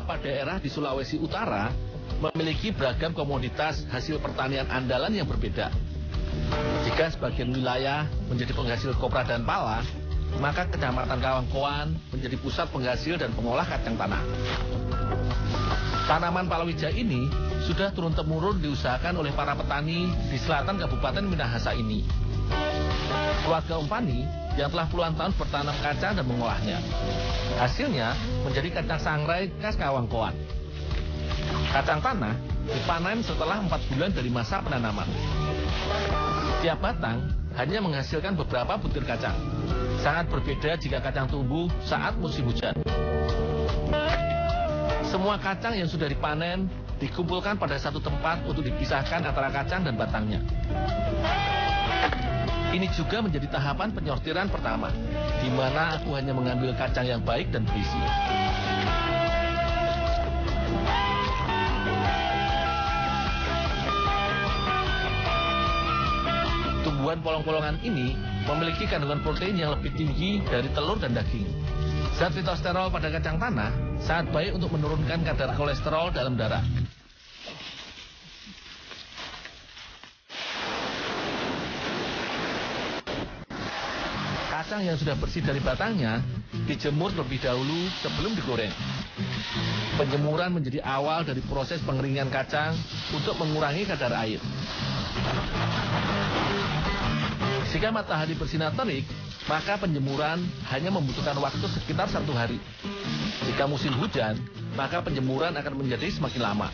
beberapa daerah di Sulawesi Utara memiliki beragam komoditas hasil pertanian andalan yang berbeda. Jika sebagian wilayah menjadi penghasil kopra dan pala, maka Kecamatan Kawangkoan menjadi pusat penghasil dan pengolah kacang tanah. Tanaman palawija ini sudah turun-temurun diusahakan oleh para petani di selatan Kabupaten Minahasa ini. Keluarga Umpani yang telah puluhan tahun bertanam kacang dan mengolahnya. Hasilnya menjadi kacang sangrai khas Kawangkoan. Kacang tanah dipanen setelah 4 bulan dari masa penanaman. Setiap batang hanya menghasilkan beberapa butir kacang. Sangat berbeda jika kacang tumbuh saat musim hujan. Semua kacang yang sudah dipanen dikumpulkan pada satu tempat untuk dipisahkan antara kacang dan batangnya. Ini juga menjadi tahapan penyortiran pertama, di mana aku hanya mengambil kacang yang baik dan berisi. Tumbuhan polong-polongan ini memiliki kandungan protein yang lebih tinggi dari telur dan daging. Zat fitosterol pada kacang tanah sangat baik untuk menurunkan kadar kolesterol dalam darah. Kacang yang sudah bersih dari batangnya dijemur terlebih dahulu sebelum digoreng. Penjemuran menjadi awal dari proses pengeringan kacang untuk mengurangi kadar air. Jika matahari bersinar terik, maka penjemuran hanya membutuhkan waktu sekitar 1 hari. Jika musim hujan, maka penjemuran akan menjadi semakin lama.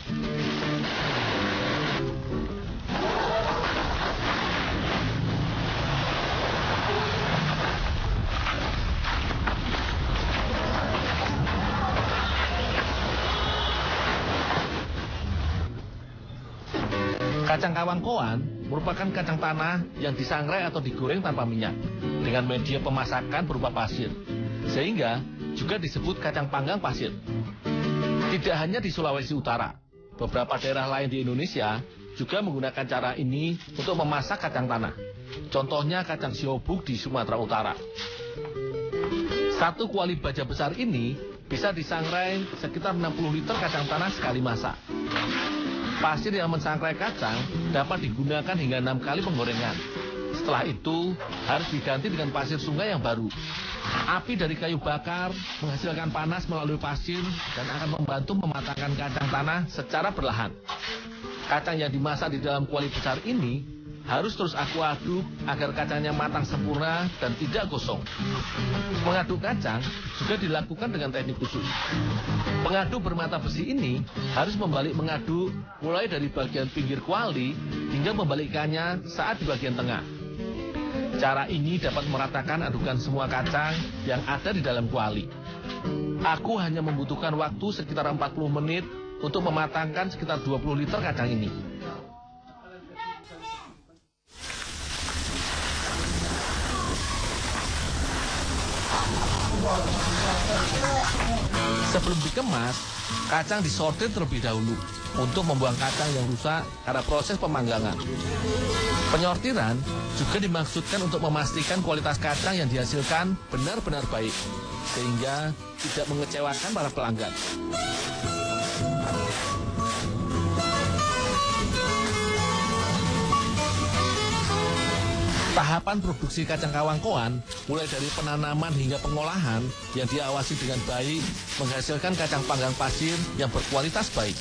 Kacang Kawangkoan merupakan kacang tanah yang disangrai atau digoreng tanpa minyak dengan media pemasakan berupa pasir, sehingga juga disebut kacang panggang pasir. Tidak hanya di Sulawesi Utara, beberapa daerah lain di Indonesia juga menggunakan cara ini untuk memasak kacang tanah. Contohnya kacang siobuk di Sumatera Utara. Satu kuali baja besar ini bisa disangrai sekitar 60 liter kacang tanah sekali masak. Pasir yang mensangrai kacang dapat digunakan hingga 6 kali penggorengan. Setelah itu harus diganti dengan pasir sungai yang baru. Api dari kayu bakar menghasilkan panas melalui pasir dan akan membantu mematangkan kacang tanah secara perlahan. Kacang yang dimasak di dalam kuali besar ini harus terus aku aduk agar kacangnya matang sempurna dan tidak gosong. Mengaduk kacang juga dilakukan dengan teknik khusus. Pengaduk bermata besi ini harus membalik mengaduk mulai dari bagian pinggir kuali hingga membalikkannya saat di bagian tengah. Cara ini dapat meratakan adukan semua kacang yang ada di dalam kuali. Aku hanya membutuhkan waktu sekitar 40 menit untuk mematangkan sekitar 20 liter kacang ini. Sebelum dikemas, kacang disortir terlebih dahulu untuk membuang kacang yang rusak karena proses pemanggangan. Penyortiran juga dimaksudkan untuk memastikan kualitas kacang yang dihasilkan benar-benar baik, sehingga tidak mengecewakan para pelanggan. Tahapan produksi kacang Kawangkoan mulai dari penanaman hingga pengolahan yang diawasi dengan baik menghasilkan kacang panggang pasir yang berkualitas baik.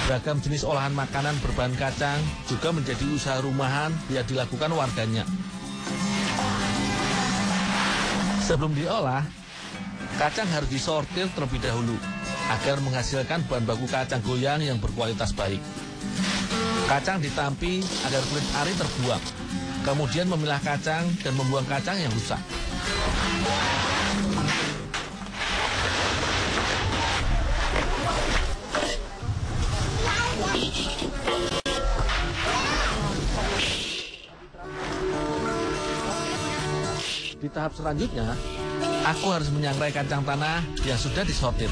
Beragam jenis olahan makanan berbahan kacang juga menjadi usaha rumahan yang dilakukan warganya. Sebelum diolah, kacang harus disortir terlebih dahulu agar menghasilkan bahan baku kacang goyang yang berkualitas baik. Kacang ditampi agar kulit ari terbuang, kemudian memilah kacang dan membuang kacang yang rusak. Di tahap selanjutnya, aku harus menyangrai kacang tanah yang sudah disortir.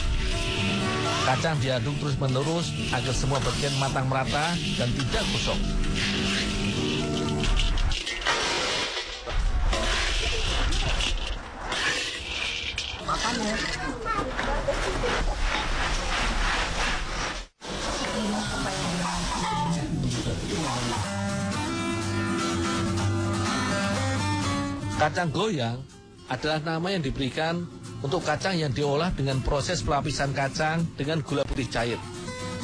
Kacang diaduk terus-menerus agar semua bagian matang merata dan tidak gosong. Kacang goyang adalah nama yang diberikan untuk kacang yang diolah dengan proses pelapisan kacang dengan gula putih cair,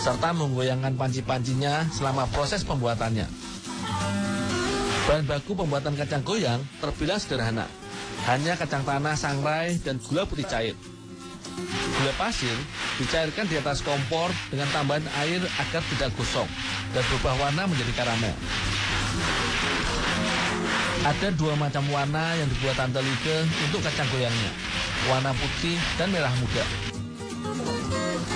serta menggoyangkan panci-pancinya selama proses pembuatannya. Bahan baku pembuatan kacang goyang terbilang sederhana, hanya kacang tanah, sangrai, dan gula putih cair. Gula pasir dicairkan di atas kompor dengan tambahan air agar tidak gosong dan berubah warna menjadi karamel. Ada dua macam warna yang dibuat Tante Like untuk kacang goyangnya, warna putih dan merah muda.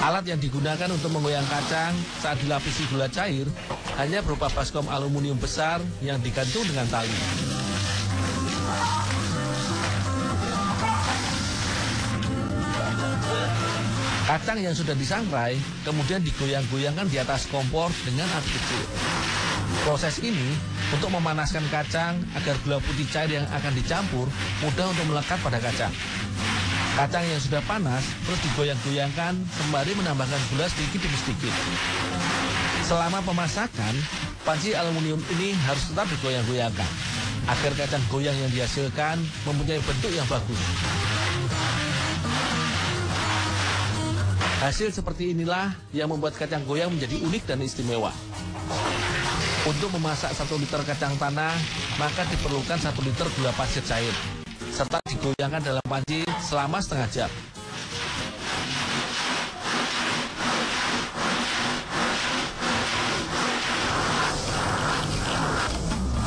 Alat yang digunakan untuk menggoyang kacang saat dilapisi gula cair hanya berupa baskom aluminium besar yang digantung dengan tali. Kacang yang sudah disangrai kemudian digoyang-goyangkan di atas kompor dengan api kecil. Proses ini untuk memanaskan kacang agar gula putih cair yang akan dicampur mudah untuk melekat pada kacang. Kacang yang sudah panas terus digoyang-goyangkan sembari menambahkan gula sedikit demi sedikit. Selama pemasakan, panci aluminium ini harus tetap digoyang-goyangkan agar kacang goyang yang dihasilkan mempunyai bentuk yang bagus. Hasil seperti inilah yang membuat kacang goyang menjadi unik dan istimewa. Untuk memasak 1 liter kacang tanah, maka diperlukan 1 liter gula pasir cair, serta digoyangkan dalam panci selama setengah jam.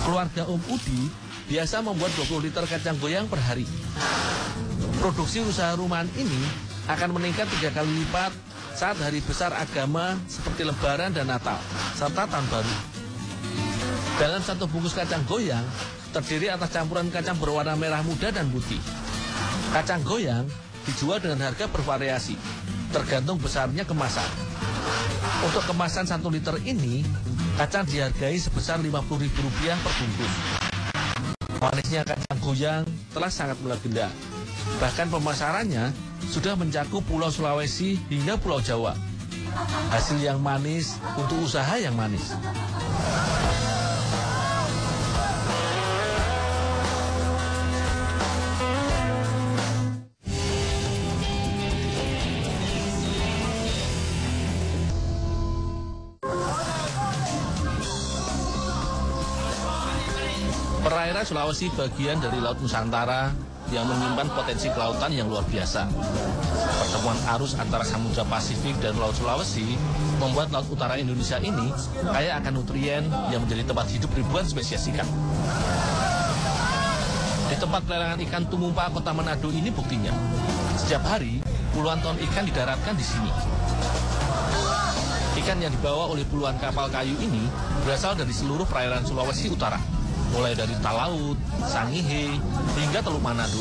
Keluarga Om Udi biasa membuat 20 liter kacang goyang per hari. Produksi usaha rumahan ini akan meningkat 3 kali lipat saat hari besar agama seperti Lebaran dan Natal, serta Tahun Baru. Dalam 1 bungkus kacang goyang terdiri atas campuran kacang berwarna merah muda dan putih. Kacang goyang dijual dengan harga bervariasi, tergantung besarnya kemasan. Untuk kemasan 1 liter ini, kacang dihargai sebesar Rp50.000 per bungkus. Manisnya kacang goyang telah sangat melegenda. Bahkan pemasarannya sudah mencakup Pulau Sulawesi hingga Pulau Jawa. Hasil yang manis untuk usaha yang manis. Perairan Sulawesi bagian dari Laut Nusantara yang menyimpan potensi kelautan yang luar biasa. Pertemuan arus antara Samudra Pasifik dan Laut Sulawesi membuat Laut Utara Indonesia ini kaya akan nutrien yang menjadi tempat hidup ribuan spesies ikan. Di tempat pelelangan ikan Tumumpa, Kota Manado ini buktinya. Setiap hari, puluhan ton ikan didaratkan di sini. Ikan yang dibawa oleh puluhan kapal kayu ini berasal dari seluruh perairan Sulawesi Utara, mulai dari Talaut, Sangihe, hingga Teluk Manado.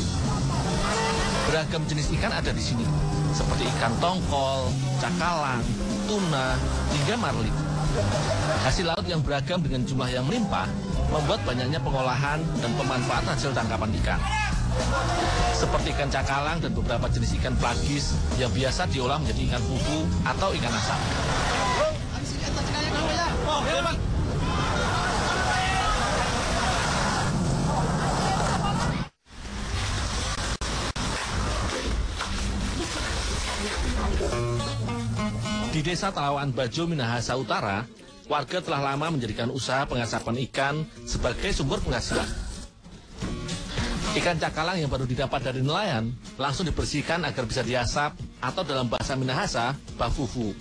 Beragam jenis ikan ada di sini, seperti ikan tongkol, cakalang, tuna, hingga marlin. Hasil laut yang beragam dengan jumlah yang melimpah membuat banyaknya pengolahan dan pemanfaatan hasil tangkapan ikan. Seperti ikan cakalang dan beberapa jenis ikan pelagis yang biasa diolah menjadi ikan fufu atau ikan asap. Di Desa Talawan Bajo, Minahasa Utara, warga telah lama menjadikan usaha pengasapan ikan sebagai sumber penghasilan. Ikan cakalang yang baru didapat dari nelayan langsung dibersihkan agar bisa diasap atau dalam bahasa Minahasa, bafufu.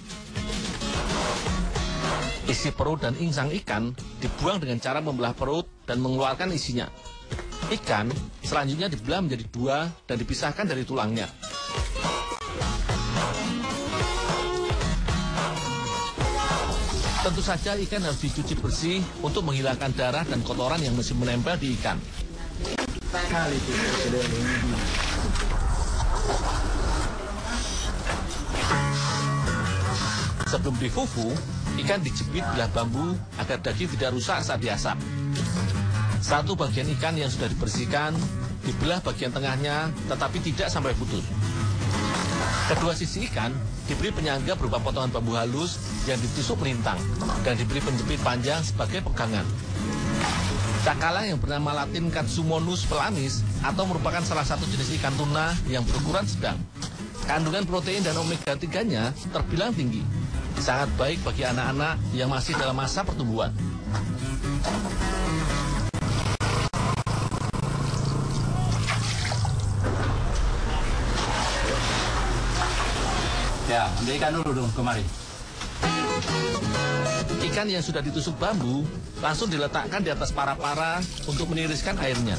Isi perut dan insang ikan dibuang dengan cara membelah perut dan mengeluarkan isinya. Ikan selanjutnya dibelah menjadi 2 dan dipisahkan dari tulangnya. Tentu saja ikan harus dicuci bersih untuk menghilangkan darah dan kotoran yang masih menempel di ikan. Sebelum difufu, ikan dijepit bilah bambu agar daging tidak rusak saat diasap. Satu bagian ikan yang sudah dibersihkan dibelah bagian tengahnya tetapi tidak sampai putus. Kedua sisi ikan diberi penyangga berupa potongan bambu halus yang ditusuk melintang dan diberi penjepit panjang sebagai pegangan. Cakalang yang bernama Latin Katsumonus pelanis atau merupakan salah satu jenis ikan tuna yang berukuran sedang. Kandungan protein dan omega 3-nya terbilang tinggi. Sangat baik bagi anak-anak yang masih dalam masa pertumbuhan. Ya, ambil ikan dulu dong kemari. Ikan yang sudah ditusuk bambu langsung diletakkan di atas para-para untuk meniriskan airnya.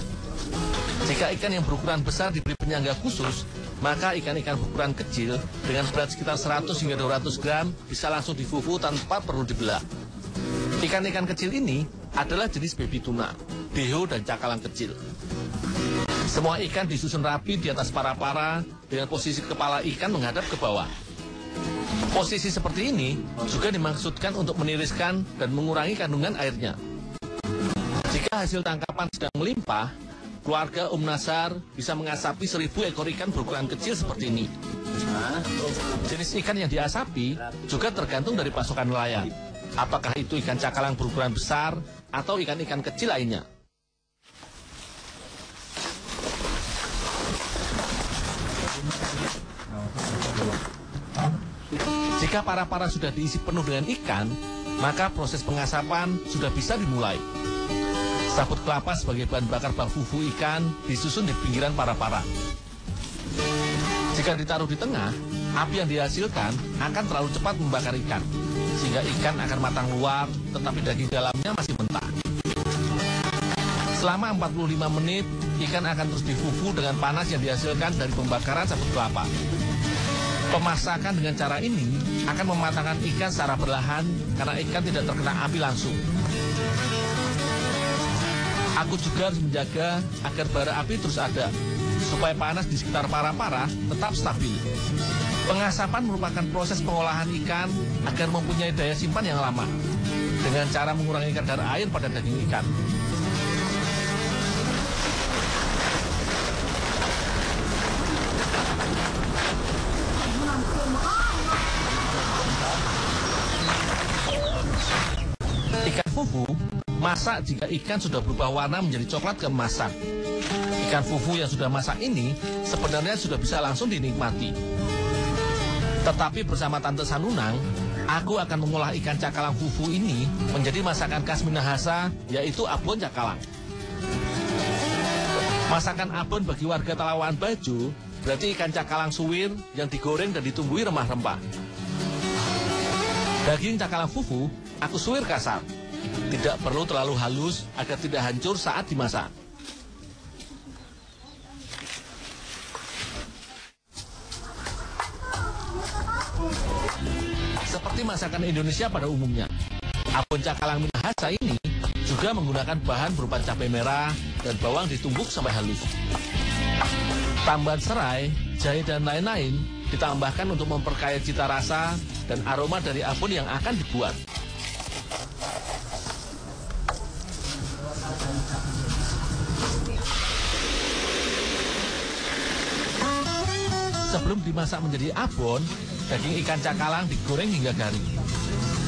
Jika ikan yang berukuran besar diberi penyangga khusus, maka ikan-ikan berukuran kecil dengan berat sekitar 100 hingga 200 gram bisa langsung difufu tanpa perlu dibelah. Ikan-ikan kecil ini adalah jenis baby tuna, deho dan cakalang kecil. Semua ikan disusun rapi di atas para-para dengan posisi kepala ikan menghadap ke bawah. Posisi seperti ini juga dimaksudkan untuk meniriskan dan mengurangi kandungan airnya. Jika hasil tangkapan sedang melimpah, keluarga Nasar bisa mengasapi 1000 ekor ikan berukuran kecil seperti ini. Jenis ikan yang diasapi juga tergantung dari pasokan nelayan. Apakah itu ikan cakalang berukuran besar atau ikan-ikan kecil lainnya. Jika para-para sudah diisi penuh dengan ikan, maka proses pengasapan sudah bisa dimulai. Sabut kelapa sebagai bahan bakar bak fufu ikan disusun di pinggiran para-para. Jika ditaruh di tengah, api yang dihasilkan akan terlalu cepat membakar ikan, sehingga ikan akan matang luar, tetapi daging dalamnya masih mentah. Selama 45 menit, ikan akan terus difufu dengan panas yang dihasilkan dari pembakaran sabut kelapa. Pemasakan dengan cara ini akan mematangkan ikan secara perlahan karena ikan tidak terkena api langsung. Aku juga harus menjaga agar bara api terus ada, supaya panas di sekitar para-para tetap stabil. Pengasapan merupakan proses pengolahan ikan agar mempunyai daya simpan yang lama, dengan cara mengurangi kadar air pada daging ikan. Ikan fufu masak jika ikan sudah berubah warna menjadi coklat keemasan. Ikan fufu yang sudah masak ini sebenarnya sudah bisa langsung dinikmati. Tetapi bersama Tante Sanunang, aku akan mengolah ikan cakalang fufu ini menjadi masakan khas Minahasa, yaitu abon cakalang. Masakan abon bagi warga Talawan Bajo berarti ikan cakalang suwir yang digoreng dan ditumbuhi rempah-rempah. Daging cakalang fufu aku suwir kasar. Tidak perlu terlalu halus agar tidak hancur saat dimasak. Seperti masakan Indonesia pada umumnya, abon cakalang Minahasa ini juga menggunakan bahan berupa cabai merah dan bawang ditumbuk sampai halus. Tambahan serai, jahe dan lain-lain ditambahkan untuk memperkaya cita rasa dan aroma dari abon yang akan dibuat. Sebelum dimasak menjadi abon, daging ikan cakalang digoreng hingga garing.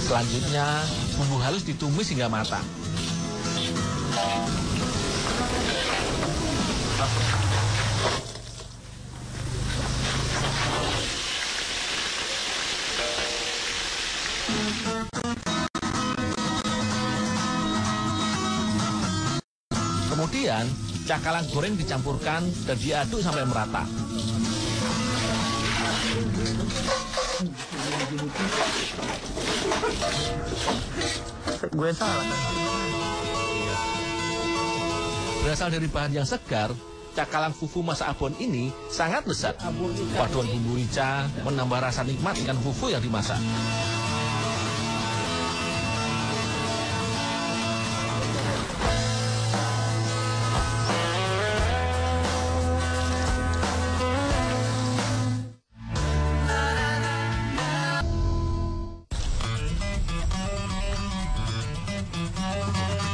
Selanjutnya, bumbu halus ditumis hingga matang. Kemudian, cakalang goreng dicampurkan dan diaduk sampai merata. Gue salah kan? Berasal dari bahan yang segar, cakalang fufu masak abon ini sangat lezat. Paduan bumbu rica menambah rasa nikmat ikan fufu yang dimasak.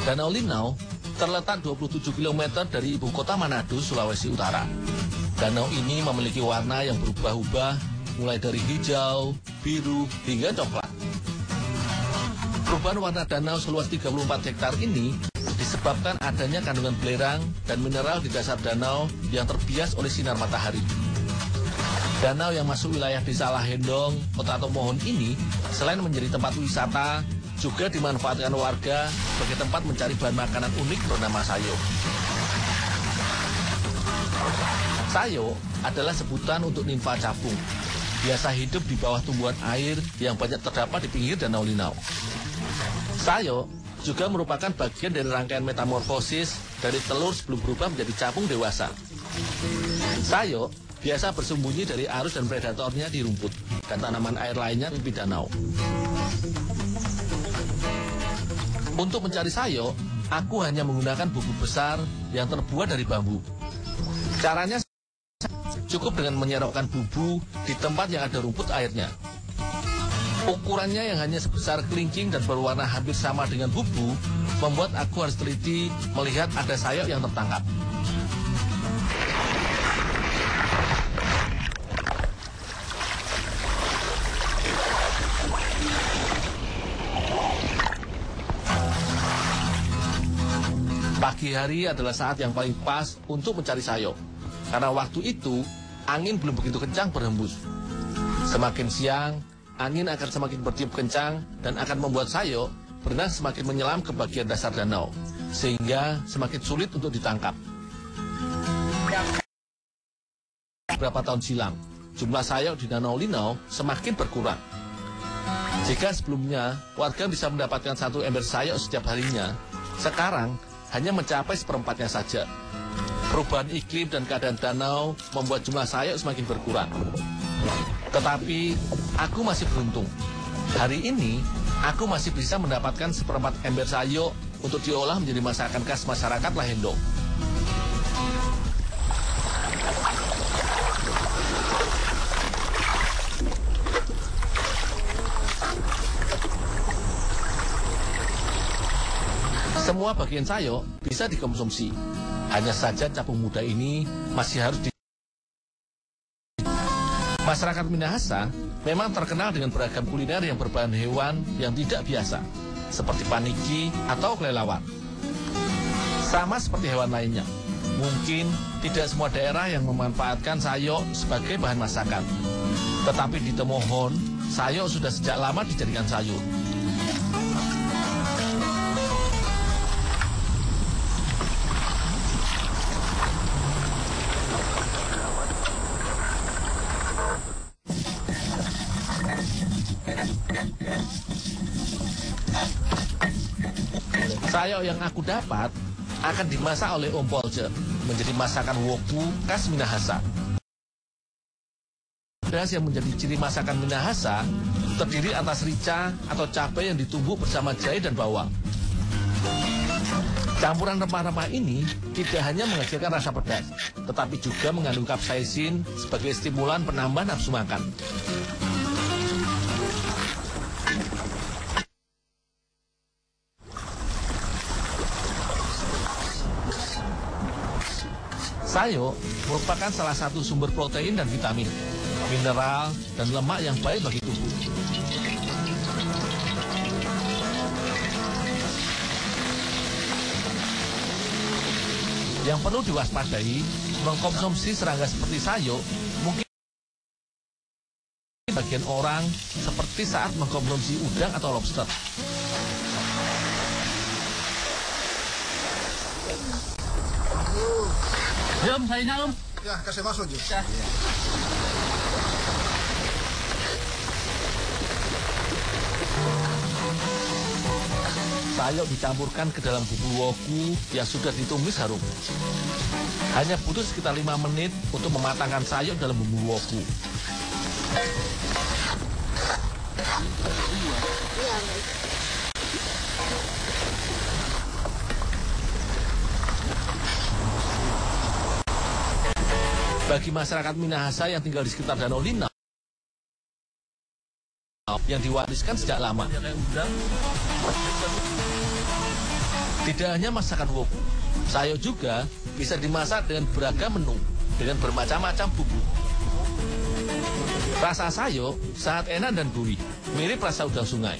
Danau Linau terletak 27 km dari ibu kota Manado, Sulawesi Utara. Danau ini memiliki warna yang berubah-ubah, mulai dari hijau, biru, hingga coklat. Perubahan warna danau seluas 34 hektar ini disebabkan adanya kandungan belerang dan mineral di dasar danau yang terbias oleh sinar matahari. Danau yang masuk wilayah desa Lahendong, Kota Tomohon ini, selain menjadi tempat wisata, juga dimanfaatkan warga sebagai tempat mencari bahan makanan unik bernama sayo. Sayo adalah sebutan untuk nimfa capung. Biasa hidup di bawah tumbuhan air yang banyak terdapat di pinggir Danau Linau. Sayo juga merupakan bagian dari rangkaian metamorfosis dari telur sebelum berubah menjadi capung dewasa. Sayo biasa bersembunyi dari arus dan predatornya di rumput dan tanaman air lainnya di danau. Untuk mencari sayo, aku hanya menggunakan bubuk besar yang terbuat dari bambu. Caranya cukup dengan menyerokkan bubu di tempat yang ada rumput airnya. Ukurannya yang hanya sebesar kelingking dan berwarna hampir sama dengan bubu, membuat aku harus teliti melihat ada sayo yang tertangkap. Pagi hari adalah saat yang paling pas untuk mencari sayo. Karena waktu itu, angin belum begitu kencang berhembus. Semakin siang, angin akan semakin bertiup kencang dan akan membuat sayo berenang semakin menyelam ke bagian dasar danau, sehingga semakin sulit untuk ditangkap. Beberapa tahun silam, jumlah sayo di Danau Linau semakin berkurang. Jika sebelumnya warga bisa mendapatkan 1 ember sayo setiap harinya, sekarang hanya mencapai seperempatnya saja. Perubahan iklim dan keadaan danau membuat jumlah sayo semakin berkurang. Tetapi, aku masih beruntung. Hari ini, aku masih bisa mendapatkan seperempat ember sayo untuk diolah menjadi masakan khas masyarakat Lahendong. Semua bagian sayo bisa dikonsumsi. Hanya saja capung muda ini masih harus Masyarakat Minahasa memang terkenal dengan beragam kuliner yang berbahan hewan yang tidak biasa, seperti paniki atau kelelawar. Sama seperti hewan lainnya, mungkin tidak semua daerah yang memanfaatkan sayo sebagai bahan masakan. Tetapi di Tomohon, sayo sudah sejak lama dijadikan sayur. Sayo yang aku dapat akan dimasak oleh Om Polje menjadi masakan woku khas Minahasa. Beras yang menjadi ciri masakan Minahasa terdiri atas rica atau cabai yang ditumbuk bersama jahe dan bawang. Campuran rempah-rempah ini tidak hanya menghasilkan rasa pedas, tetapi juga mengandung kapsaisin sebagai stimulan penambah nafsu makan. Sayo merupakan salah satu sumber protein dan vitamin, mineral, dan lemak yang baik bagi tubuh. Yang perlu diwaspadai, mengkonsumsi serangga seperti sayo mungkin bagian orang seperti saat mengkonsumsi udang atau lobster. Om, saya Om. Ya, kasih masuk aja. Ya. Sayo dicampurkan ke dalam bumbu woku yang sudah ditumis harum. Hanya butuh sekitar 5 menit untuk mematangkan sayo dalam bumbu woku. Bagi masyarakat Minahasa yang tinggal di sekitar Danau Linau, yang diwariskan sejak lama. Tidak hanya masakan wok, sayur juga bisa dimasak dengan beragam menu dengan bermacam-macam bumbu. Rasa sayur sangat enak dan gurih, mirip rasa udang sungai.